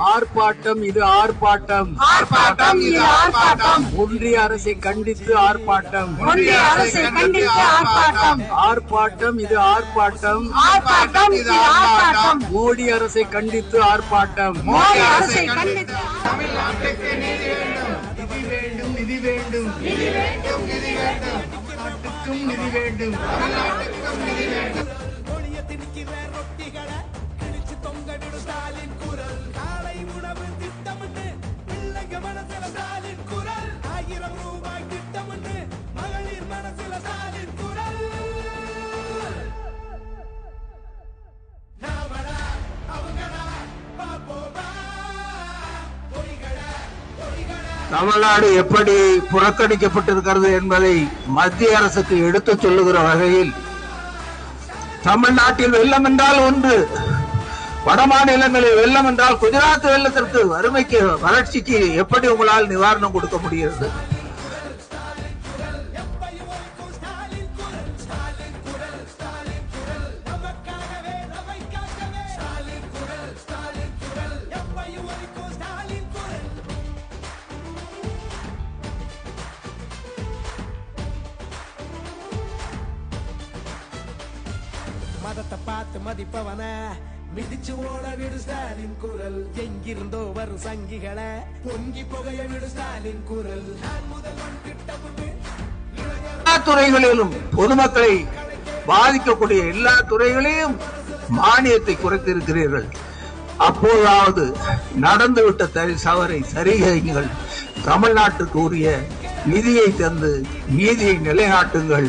ஆர்ப்பாட்டம் இது ஆர்ப்பாட்டம், ஆர்ப்பாட்டம் இது ஆர்ப்பாட்டம். ஒன்றிய அரசை கண்டித்து ஆர்ப்பாட்டம், ஒன்றிய அரசை கண்டித்து ஆர்ப்பாட்டம். ஆர்ப்பாட்டம் இது ஆர்ப்பாட்டம், ஆர்ப்பாட்டம் இது ஆர்ப்பாட்டம். மோடி அரசை கண்டித்து ஆர்ப்பாட்டம், மோடி அரசை கண்டித்து. தமிழ்நாட்டுக்கு நிதி வேண்டும், நிதி வேண்டும், நிதி வேண்டும், நிதி வேண்டும், நிதி வேண்டும். தமிழ்நாட்டுக்கும் நிதி வேண்டும், தமிழ்நாட்டுக்கும் நிதி வேண்டும். தமிழ்நாடு எப்படி புறக்கணிக்கப்பட்டிருக்கிறது என்பதை மத்திய அரசுக்கு எடுத்துச் சொல்லுகிற வகையில், தமிழ்நாட்டில் வெள்ளம் என்றால் ஒன்று, வட மாநிலங்களில் வெள்ளம் என்றால் குஜராத் வெள்ளத்திற்கு, வறுமைக்கு, வறட்சிக்கு எப்படி உங்களால் நிவாரணம் கொடுக்க முடிகிறது? மதத்தை பார்த்து மதிப்பவன மிதிச்சு ஓட விடு ஸ்டாலின் குரல். எங்கிருந்தோ வரும் சங்கிகளை பொங்கி புகைய விடு ஸ்டாலின் குரல். நான் முதல்வன் திட்டமுண்டு. எல்லா துறைகளிலும் பொதுமக்களை பாதிக்கக்கூடிய எல்லா துறைகளையும் மானியத்தை குறைத்திருக்கிறீர்கள். அப்போதாவது நடந்துவிட்ட தவறை சரி செய்யுங்கள். தமிழ்நாட்டுக்கு உரிய நிதியை தந்து நீதியை நிலைநாட்டுங்கள்.